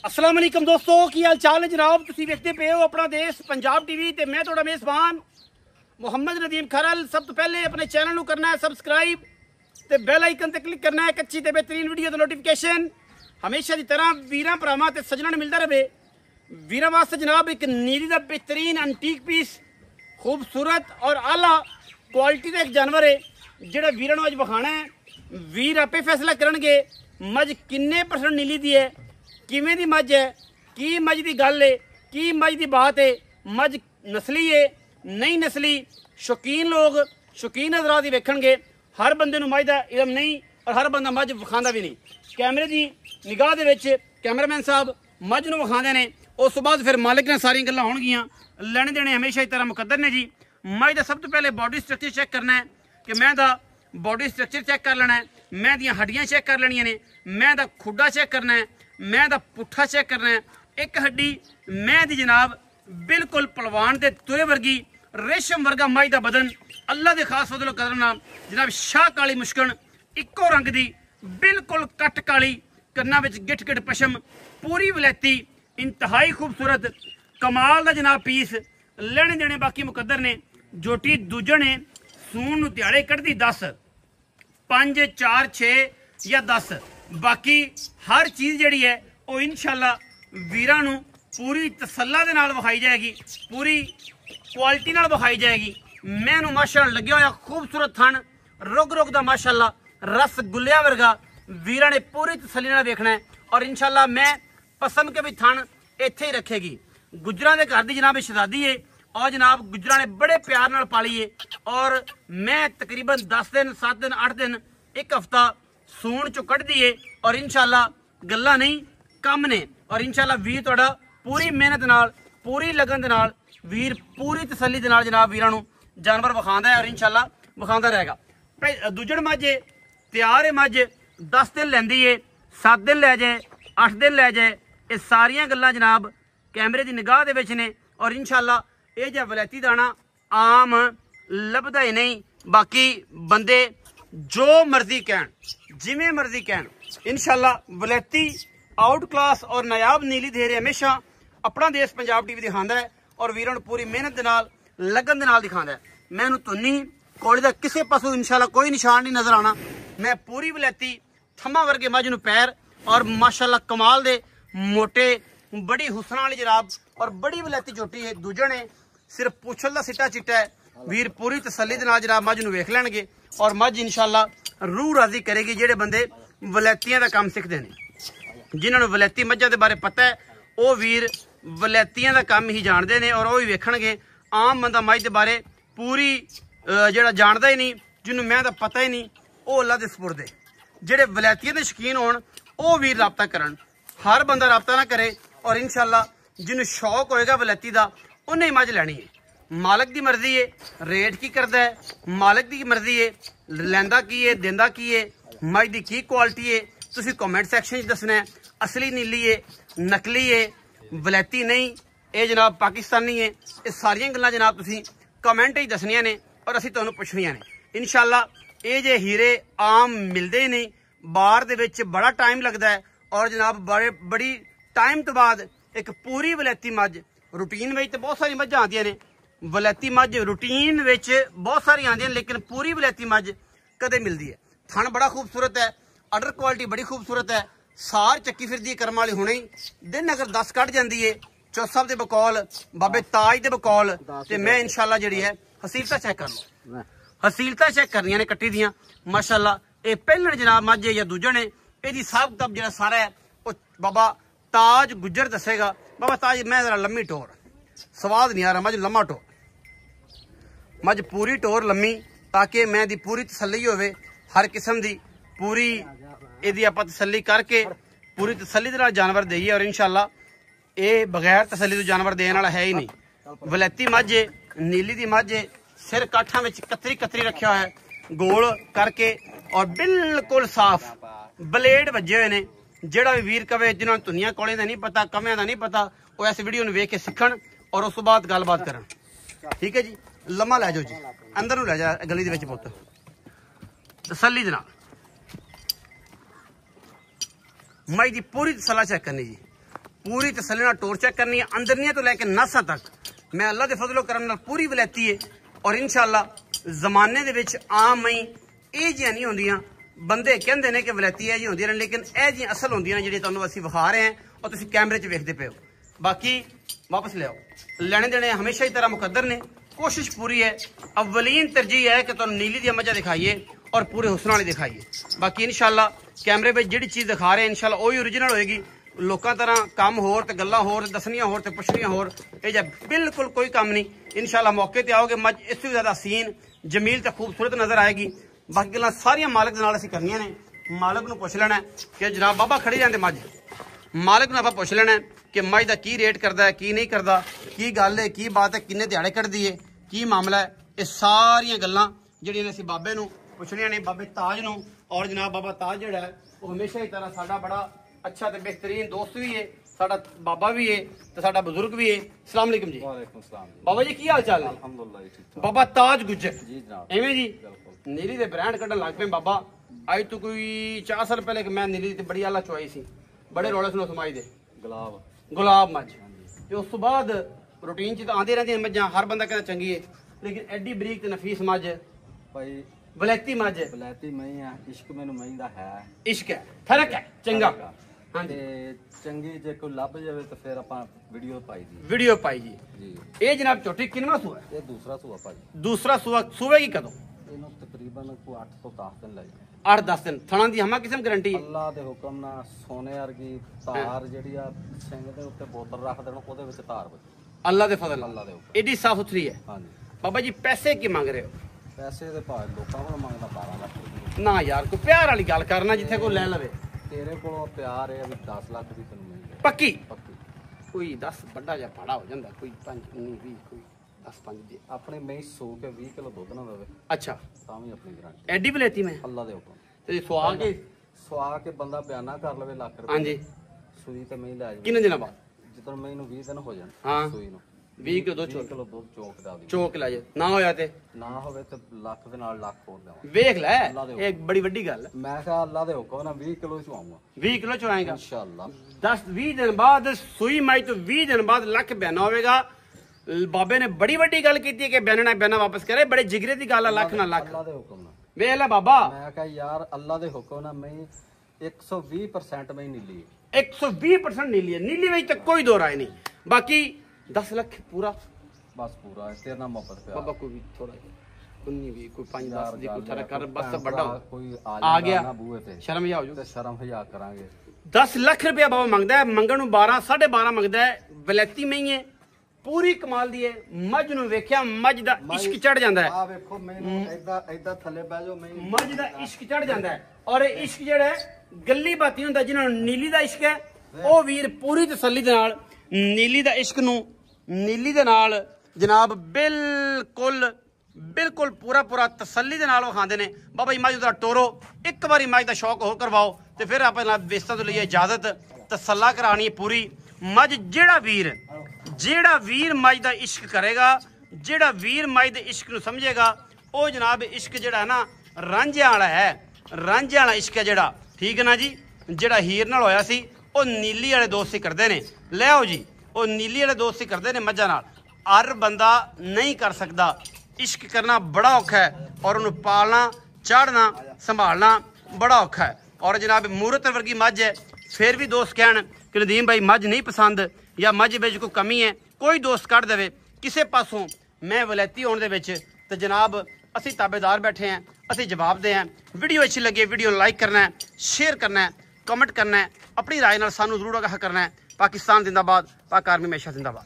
अस्सलाम वालेकुम दोस्तों, की हाल चाल है जनाब। तुसीं वेखदे पे हो अपना देश पंजाब टीवी ते मैं तुहाडा मेज़बान मुहम्मद नदीम खरल। सब तो पहले अपने चैनल नूं करना है सबसक्राइब ते बेल आइकन ते क्लिक करना है एक अच्छी ते बेहतरीन वीडियो दा नोटिफिकेशन हमेशा की तरह वीरां भरावां ते सज्जणां नूं मिलदा रहे। वीरां वास्ते जनाब एक नीली दा बेहतरीन एंटीक पीस खूबसूरत और आला क्वालिटी का एक जानवर है जिहड़ा वीरां नूं अज विखाना है। वीर आपे फैसला करनगे मझ किन्ने परसेंट नीली दी है, किवें दी मझ है, की मझ दी गल है, की मझ दी बात है, मझ नस्ली है नहीं नस्ली। शौकीन लोग शौकीन हज़रात ही वेखणगे। हर बंदे नूं मझ दा इलम नहीं और हर बंदा मझ विखांदा भी नहीं। कैमरे की निगाह दे विच कैमरामैन साहब मझ नूं विखांदे ने, उस तो बाद फिर मालिक ने सारियां गल्लां होणगियां। लेने देने हमेशा इस तरह मुकद्दर ने जी। मझ दा सब तो पहले बॉडी स्ट्रक्चर चेक करना है कि मैं दा बॉडी स्ट्रक्चर चेक कर लेना है, मैं दियां हड्डियां चेक कर लेनियां ने, मैं दा खुड्डा चेक करना है, मैं दा पुट्ठा चेक करना है। एक हड्डी मैं दी जनाब बिल्कुल पलवान दे तुरे वर्गी रेशम वर्गा मझ दा बदन अल्लाह दे खास फजलो करम नाल जनाब शाह काली मुश्कन इक्को रंग दी बिल्कुल कट काली, कन्ना विच गिठ गिठ पशम, पूरी वलैती इंतहाई खूबसूरत कमाल दा जनाब पीस। लेने देने बाकी मुकद्दर ने। जोटी दूजन ने सून नूं दिहाड़े कढ़दी 10 5 4 6 या 10। बाकी हर चीज़ जिहड़ी है वो इंशाअल्लाह वीरां नूं पूरी तसल्ला दे नाल विखाई जाएगी, पूरी क्वालिटी नाल विखाई जाएगी। मैनू माशाअल्लाह लग्या होया खूबसूरत थन रुग रुग दा माशाअल्लाह रस गुलिया वर्गा। वीरां ने पूरी तसल्ली नाल वेखना है और इंशाअल्लाह मैं पसंद के भी थन इत्थे ही रखेगी। गुजरां दे घर दी जनाब शहजादी है और जनाब गुजरां ने बड़े प्यार नाल पाली है और मैं तकरीबन 10 दिन 7 दिन 8 दिन एक हफ्ता सूण चो कढ़ दी है और इंशाअल्लाह गल्लां नहीं कम ने। और इंशाअल्लाह वीर तुहाडा पूरी मेहनत नाल पूरी लगन दे नाल वीर पूरी तसल्ली दे नाल जनाब वीरां नूं जानवर विखांदा है और इंशाअल्लाह विखांदा रहेगा। दूजण मझ तैयार है, मझ 10 दिन लैंदी है, 7 दिन लै जाए, 8 दिन लै जाए, ये सारियां गल्लां जनाब कैमरे की निगाह दे विच ने। और इंशाअल्लाह ये जो वलैती दाना आम लभदा ही नहीं। बाकी बंदे जो मर्जी कहन जिमें मर्जी कहन इंशाअल्लाह वलैती आउट क्लास और नायाब नीली धेरे हमेशा अपना देश पंजाब टीवी दिखांदा है और वीरां नूं पूरी मेहनत दे नाल लगन दे नाल दिखांदा है। मैनूं तुन्नी कोड़ी दा किसी पासों इंशाअल्लाह कोई निशान नहीं नजर आना। मैं पूरी वलैती थम्मा वर्गे मझ नूं पैर और माशाअल्लाह कमाल दे मोटे बड़ी हुस्न वाली जनाब और बड़ी वलैती चोटी है। दूजे ने सिर्फ पूछल दा सिट्टा चिट्टा है। वीर पूरी तसल्ली दे नाल जनाब मझ नूं वेख लैणगे और मझ इंशाअल्लाह रूह राजी करेगी जेडे बंदे वलैतियां दा काम सीखदे ने। जिन्हां नूं वलैती मझां दे बारे पता है वो वीर वलैतियां दा काम ही जानते हैं और वो ही वेखणगे। आम बंदा मझ दे बारे पूरी जेड़ा जानदा ही नहीं, जिन्होंने मैं दा पता ही नहीं, वो अल्लाह दे सपुर्द है। जेडे वलैतियां दे शकीन होण वो वीर राबता करन। हर बंदा राबता ना करे और इंशाअल्लाह जिन्होंने शौक होएगा वलैती दा उन्हें मझ लैनी है। मालिक की मर्जी है रेट की करता है, मालिक की मर्जी है लैंदा की है देंदा की है, मझ की की क्वालिटी है तुसीं कमेंट सैक्शन दसना है। असली नीली है नकली है वलैती नहीं ये जनाब पाकिस्तानी है। ये सारियां गल्लां जनाब तुसीं कमेंट ही दसनियां ने और असीं तुहानूं पुछनियां ने। इंशाअल्लाह ये जे हीरे आम मिलते ही नहीं, बाहर दे विच बड़ा टाइम लगता है और जनाब बड़ी टाइम तो बाद एक पूरी वलैती मझ रूटीन में तो बहुत सारी मझां आंदियां ने। वलैती मझ रूटीन विच बहुत सारी आंदियां लेकिन पूरी वलैती मझ कदे मिलती है। थन बड़ा खूबसूरत है, अडर क्वालिटी बड़ी खूबसूरत है, सार चक्की फिरदी करम वाली हुणे दिन अगर 10 कट जाती है चौथ साहब के बकौल बाबे ताज के बकौल तो मैं इंशाअल्लाह जी है हसीलता चेक कर लो। हसीलता चेक करनिया ने कट्टी दियां माशाअल्लाह। ये पहले जनाब मझ या दूजे ने यदि सब तब जो सारा है वो बाबा ताज गुजर दसेगा। बाबा ताज मैं जरा लम्मी टोर स्वाद नहीं आ रहा मझ लम्मा टोर मझ पूरी टोर लम्मी ताकि मैं दी पूरी तसल्ली होवे हर किस्म दी पूरी यदि आप तसल्ली करके पूरी तसल्ली दे नाल जानवर देइए और इंशाअल्लाह ये बगैर तसल्ली तो जानवर देने वाला है ही नहीं। वलैती मझ नीली दी मझ सिर काठा में कतरी कतरी रखा हुआ है गोल करके और बिल्कुल साफ ब्लेड वजे हुए ने। जेड़ा भी वीर कवे जिन्होंने धुनिया कोले का नहीं पता कमियां का नहीं पता वो इस वीडियो वेख के सीखण और उस बाद गलबात करन। ठीक है जी लम्मा लै जाओ जी अंदर नूं लै जा गली दे विच पुत्त तसल्ली दे नाल मई दी पूरी तसल्ला चेक करनी जी। पूरी तसल्ली नाल टोर चेक करनी है, अंदरनियां तो लैके नसां तक। मैं अल्लाह दे फजलो करम नाल पूरी वलैती है और इंशाअल्लाह जमाने दे विच आम मई ਇਹ ਜਿਹੀਆਂ ਨਹੀਂ ਹੁੰਦੀਆਂ। ਬੰਦੇ ਕਹਿੰਦੇ ਨੇ ਕਿ ਵਲੈਤੀ ਇਹ ਜਿਹੀ ਹੁੰਦੀਆਂ ਨੇ, ਲੇਕਿਨ ਇਹ ਜਿਹੀਆਂ ਅਸਲ ਹੁੰਦੀਆਂ ਨੇ ਜਿਹੜੀਆਂ ਤੁਹਾਨੂੰ ਅਸੀਂ ਵਿਖਾ ਰਹੇ ਹਾਂ ਔਰ ਤੁਸੀਂ ਕੈਮਰੇ 'ਚ ਵੇਖਦੇ ਪਏ ਹੋ। ਬਾਕੀ ਵਾਪਸ ਲਿਆਓ, ਲੈਣੇ ਦੇਣੇ ਹਮੇਸ਼ਾ ਹੀ ਤਰ੍ਹਾਂ ਮੁਕੱਦਰ ਨੇ। कोशिश पूरी है, अव्वलीन तरजीह है कि तुहानू नीली दी मजा दिखाइए और पूरे हुस्न वाली दिखाइए। बाकी इंशाल्लाह कैमरे पे जिहड़ी चीज़ दिखा रहे हैं इंशाल्लाह वही ओरिजिनल होएगी। लोकां तरह काम होर ते गल्लां होर ते दसनियां होर ते पुछनियां होर, ये जा बिल्कुल कोई काम नहीं। इंशाल्लाह मौके ते आओगे मज इस भी ज़्यादा हसीन जमील ते खूबसूरत नज़र आएगी। बाकी गल्लां सारियां मालिक दे नाल असीं करनियां ने। मालिक नूं पुछ लेना कि जनाब बाबा खड़ी रहंदे मज, मालिक नूं आपां पुछ लेना कि मज दा की रेट करदा है की नहीं करदा, की गल है की बात है, किन्ने दिहाड़े कढ़दी है, की मामला है। ये सारियां गल्लां जिहड़ियां असीं बाबे नूं पुछनियां ने, बाबे ताज नूं। और जनाब बाबा ताज जिहड़ा है वो हमेशा ही तरह साडा बड़ा अच्छा ते बेहतरीन दोस्त भी है, साडा बाबा भी है ते साडा बुजुर्ग भी है। अस्सलाम वालेकुम जी। वालेकुम सलाम बाबा जी की हाल चाल है? अल्हम्दुलिल्लाह ठीक ठाक। बाबा ताज गुज्जर जी जनाब। एवें जी नीली दे ब्रांड कड्ढन लग पे बाबा। अज तो कोई 4 साल पहले मैं नीली ते बड़ी आला चुआई सी, बड़े रौले सुनो समाई दे गुलाब मज। ते उस तो बाद रूटीन च आंदी रहंदी मज्जां, हर बंदा कहना चंगी है, लेकिन एडी बरीक ते नफीस मज भाई वलैती मज वलैती मई है। इश्क मैनू मई दा है, इश्क है, फर्क है चंगा। हाँ ते चंगी जे कोई लभ जावे तो फिर आपां वीडियो पाई दी, वीडियो पाई जी। जी ये जनाब झोटी किनवा सूआ है? ये दूसरा सूआ भाई। दूसरा सूआ सूएगी कदों? इन्हू तकरीबन को 8 तो 10 दिन लग गए। 8-10 दिन। थणा दी हमा किस्म गारंटी? अल्लाह दे हुक्म ना सोने वर्गी धार जेहड़ी आ सिंग दे उत्ते बोतल रख देण, ओदे विच धार बची। अल्लाह दे फजल अल्लाह दे हुक्म एडी साफ सुथरी है। हां जी। बाबा जी पैसे की मांग रहे हो? पैसे दे भाव लोकां कोल मंगदा 12 लाख रुपए। ना यार कोई प्यार वाली गल करना जिथे कोई ले लवे। तेरे कोलों प्यार है अभी 10 लाख दी तैनूं मिल जाए पक्की? पक्की। कोई 10 बड़ा जा भाड़ा हो जांदा, कोई 5 19 20 कोई 10 5 दे अपने में 100 के 20 किलो दूध ना देवे अच्छा तां भी अपनी गारंटी। एडी बलेती में अल्लाह दे हुक्म ते सुआ के सुआ के बंदा बयाना कर लवे लाख रुपए। हां जी। सूई ते मैं लै किन्ने दिनों बाद? जितन मैनू 20 दिन हो जाण हाँ। सूई नूं 20 किलो दूध 20 किलो दूध चौक दा दी। चौक ला जे ना होया ते ना होवे ते लाख दे नाल लाख होर देवां। वेख ले, अल्लाह दे एक बड़ी वड्डी गल है। मैं कहा अल्लाह दे हुक्म ना 20 किलो चुआऊंगा 20 किलो चुआएगा इंशाअल्लाह। 10-20 दिन बाद सूई माई तो 20 दिन बाद लख बयाना होगा। बाबे ने बड़ी वड्डी गल की कि बयाना बयाना वापस करे, बड़े जिगरे की गल है, लख ना लख। अल्लाह दे हुक्म ना वेख ले बाबा। मैं कहा यार अल्लाह दे हुक्म ना मैं 120% में नीली 120% नीली है। नीली में तो कोई दो राय नहीं। बाकी 10 लाख पूरा बस पूरा है तेरा मोहब्बत प्यार। बाबा कोई भी थोड़ा 19 भी कोई 5-10 दी कोई गल थोड़ा है, कर बस भैन बड़ा भरा कोई आ गया ना बूहे ते शर्म जा हो जू। ते शर्म हया करांगे। 10 लाख रुपया बाबा मंगदा है, मंगण नूं 12 12.5 मंगदा है। वलैती में ही है, पूरी कमाल दी है। मज नूं वेख्या मज दा इश्क चढ़ जांदा है। आ वेखो मैनू ऐदा ऐदा थल्ले बह जाओ मैं मज दा इश्क चढ़ जांदा है। और ये इश्क जेड़ा है गल्ली बाती हुंदा, जिन्हां नूं नीली दा इश्क है ओ वीर पूरी तसल्ली दे नाल नीली दा इश्क नूं नीली दे नाल जनाब बिल्कुल बिल्कुल पूरा पूरा तसल्ली दे नाल खांदे ने। बाबा जी मज दा टोरो एक बारी मज दा शौक हो करवाओ ते फिर आप बेस्तां तो लिए इजाजत तसल्ला करानी है पूरी। मज जेड़ा वीर मज दा इश्क करेगा, जेड़ा वीर मज दे इश्क नूं समझेगा, ओ जनाब इश्क जेड़ा है ना रांझे वाला है, रांझे वाला इश्क है जेड़ा, ठीक है ना जी। जेड़ा हीर नाल होया सी ओ नीली वाले दोस्त ही करदे ने। ले आओ जी, ओ नीली वाले दोस्त ही करदे ने मज्जां नाल। हर बंदा नहीं कर सकदा, इश्क करना बड़ा औखा है और उन्हें पालना चाढ़ना संभालना बड़ा औखा है। और जनाब मूरत वर्गी मझ है, फिर भी दोस्त कहन कि नदीम भाई मझ नहीं पसंद या मझ विच कोई कमी है, कोई दोस्त कढ़ देवे किसी पासों मैं वलैती होने दे विच ते जनाब असी ताबेदार बैठे हैं, असी जवाब दे हैं। वीडियो अच्छी लगे वीडियो लाइक करना है, शेयर करना है, कमेंट करना है, अपनी राय नाल सानू जरूर आगाह करना है। पाकिस्तान जिंदाबाद, पाक आर्मी हमेशा जिंदाबाद।